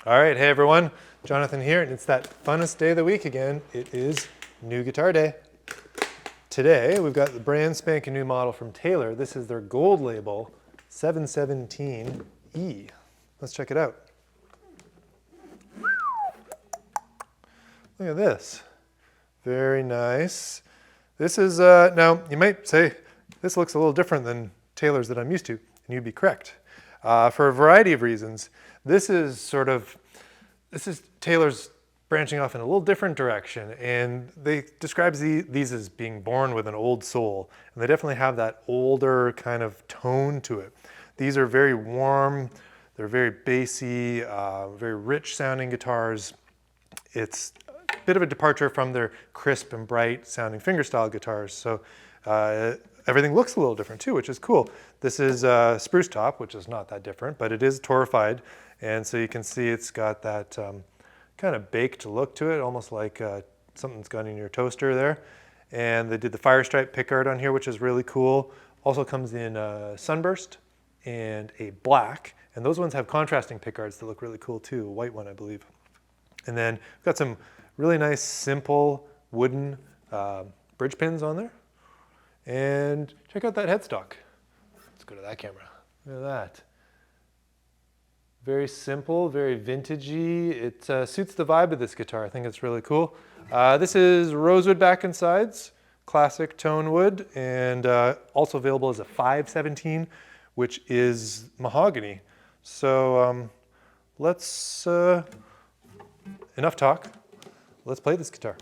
All right, hey everyone, Jonathan here, and it's that funnest day of the week again. It is new guitar day. Today, we've got the brand spanking new model from Taylor. This is their gold label, 717E. Let's check it out. Look at this. Very nice. This is, now you might say, this looks a little different than Taylor's that I'm used to, and you'd be correct. For a variety of reasons. This is Taylor's branching off in a little different direction, and they describe these as being born with an old soul, and they definitely have that older kind of tone to it. These are very warm, they're very bassy, very rich sounding guitars. It's a bit of a departure from their crisp and bright sounding fingerstyle guitars, so everything looks a little different too, which is cool. This is spruce top, which is not that different, but it is torrefied. And so you can see it's got that kind of baked look to it, almost like something's gone in your toaster there. And they did the fire stripe pickguard on here, which is really cool. Also comes in sunburst and a black. And those ones have contrasting pickguards that look really cool too, a white one, I believe. And then we've got some really nice, simple wooden bridge pins on there. And check out that headstock. Let's go to that camera. Look at that. Very simple, very vintagey. It suits the vibe of this guitar. I think it's really cool. This is rosewood back and sides, classic tone wood, and also available as a 517, which is mahogany. So let's, enough talk. Let's play this guitar.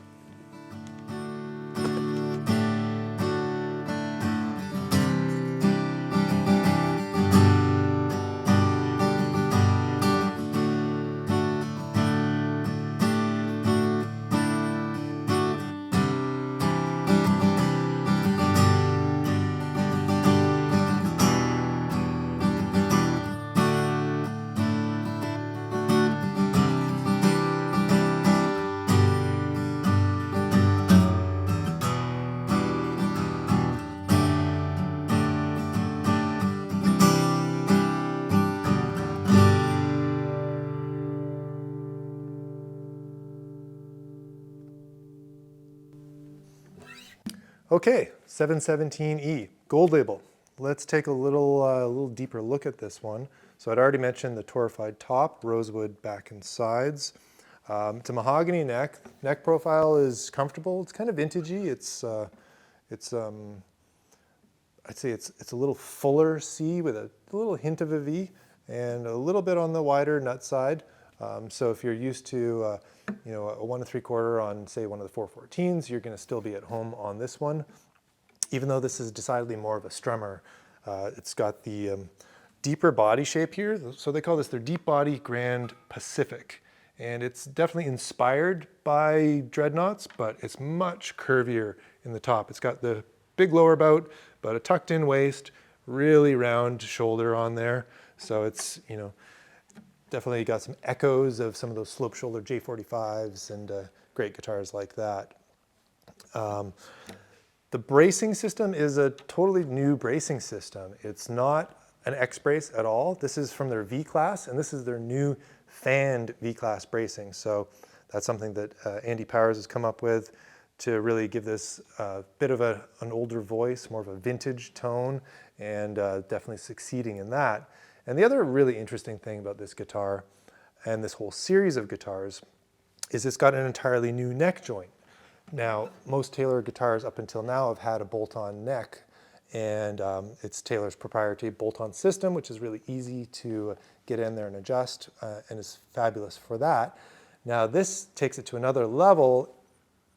Okay, 717E, gold label. Let's take a little deeper look at this one. So I'd already mentioned the torrefied top, rosewood back and sides. It's a mahogany neck. Neck profile is comfortable. It's kind of vintagey. I'd say it's a little fuller C with a little hint of a V and a little bit on the wider nut side. So if you're used to a 1 3/4 on, say, one of the 414s, you're going to still be at home on this one. Even though this is decidedly more of a strummer, it's got the deeper body shape here. So they call this their deep body Grand Pacific. And it's definitely inspired by dreadnoughts, but it's much curvier in the top. It's got the big lower bout, but a tucked in waist, really round shoulder on there. So it's, definitely got some echoes of some of those slope shoulder J45s and great guitars like that. The bracing system is a totally new bracing system. It's not an X brace at all. This is from their V-Class, and this is their new fanned V-Class bracing. So that's something that Andy Powers has come up with to really give this a bit of an older voice, more of a vintage tone, and definitely succeeding in that. And the other really interesting thing about this guitar and this whole series of guitars is it's got an entirely new neck joint. Now, most Taylor guitars up until now have had a bolt-on neck, and it's Taylor's proprietary bolt-on system, which is really easy to get in there and adjust, and is fabulous for that. Now, this takes it to another level,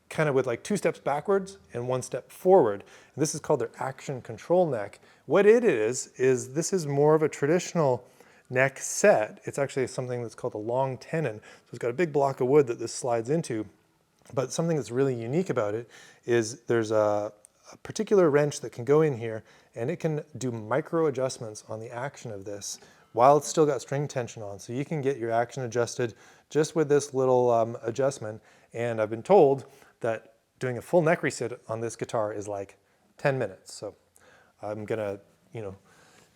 kind of with like 2 steps backwards and 1 step forward. And this is called their action control neck. What it is this is more of a traditional neck set. It's actually something that's called a long-tenon. So it's got a big block of wood that this slides into. But something that's really unique about it is there's a particular wrench that can go in here, and it can do micro adjustments on the action of this while it's still got string tension on. So you can get your action adjusted just with this little adjustment. And I've been told that doing a full neck reset on this guitar is like 10 minutes. So I'm gonna,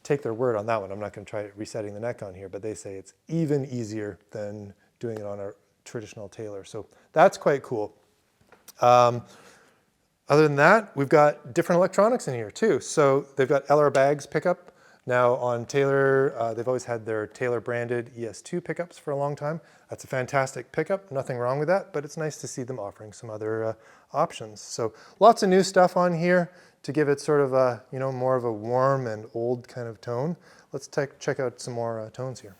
take their word on that one. I'm not gonna try resetting the neck on here, but they say it's even easier than doing it on a traditional Taylor. So that's quite cool. Other than that, we've got different electronics in here too. So they've got LR Baggs pickup. Now on Taylor, they've always had their Taylor branded ES2 pickups for a long time. That's a fantastic pickup, nothing wrong with that, but it's nice to see them offering some other options. So lots of new stuff on here to give it sort of a, more of a warm and old kind of tone. Let's check out some more tones here.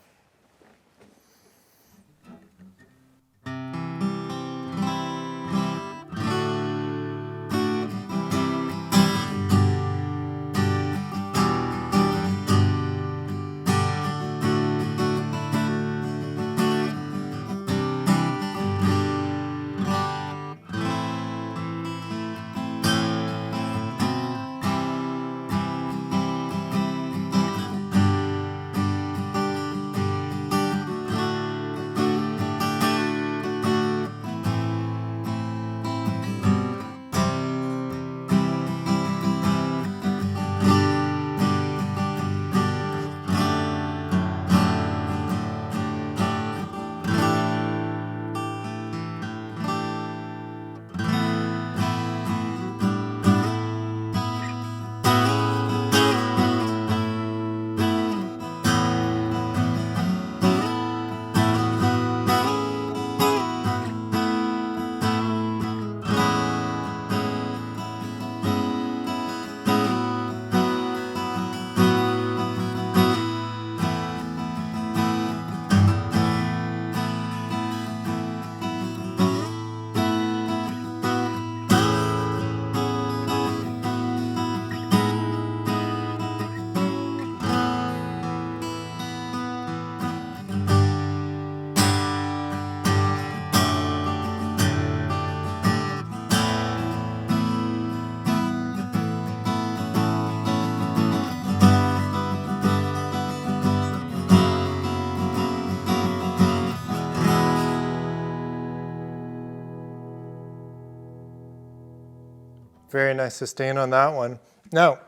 Very nice sustain on that one. Now,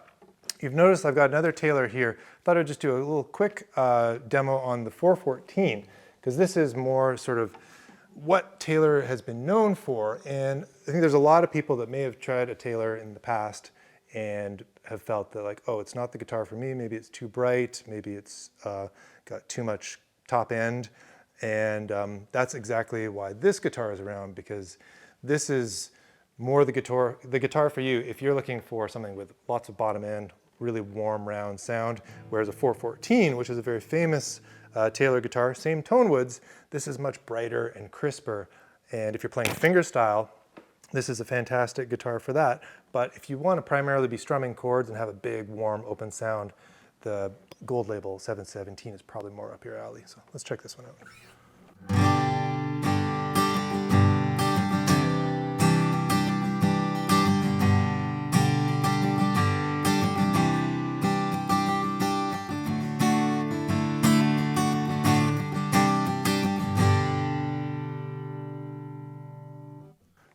you've noticed I've got another Taylor here. Thought I'd just do a little quick demo on the 414, because this is more sort of what Taylor has been known for. And I think there's a lot of people that may have tried a Taylor in the past and have felt that like, oh, it's not the guitar for me. Maybe it's too bright. Maybe it's got too much top end. And that's exactly why this guitar is around, because this is more the guitar for you if you're looking for something with lots of bottom end, really warm, round sound. Whereas a 414, which is a very famous Taylor guitar, same tone woods, this is much brighter and crisper. And if you're playing fingerstyle, this is a fantastic guitar for that. But if you want to primarily be strumming chords and have a big, warm, open sound, the Gold Label 717 is probably more up your alley. So let's check this one out.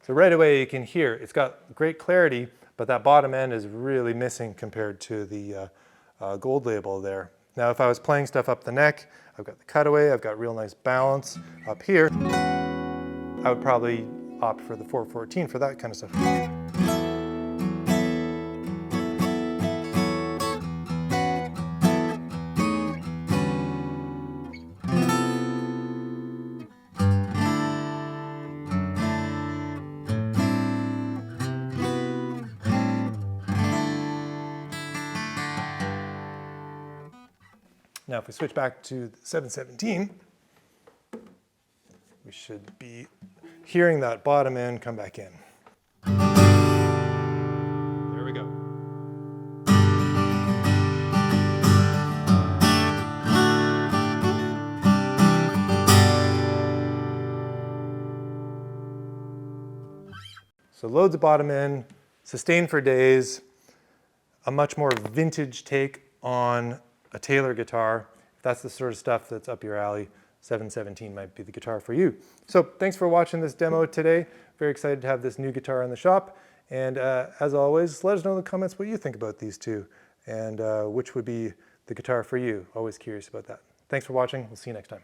So right away you can hear it's got great clarity, but that bottom end is really missing compared to the Gold Label there. Now if I was playing stuff up the neck, I've got the cutaway, I've got real nice balance up here, I would probably opt for the 414 for that kind of stuff. Now, if we switch back to the 717, we should be hearing that bottom end come back in. There we go. So loads of bottom end, sustain for days, a much more vintage take on a Taylor guitar. If that's the sort of stuff that's up your alley, 717 might be the guitar for you. So thanks for watching this demo today. Very excited to have this new guitar in the shop. And as always, let us know in the comments what you think about these two and which would be the guitar for you. Always curious about that. Thanks for watching. We'll see you next time.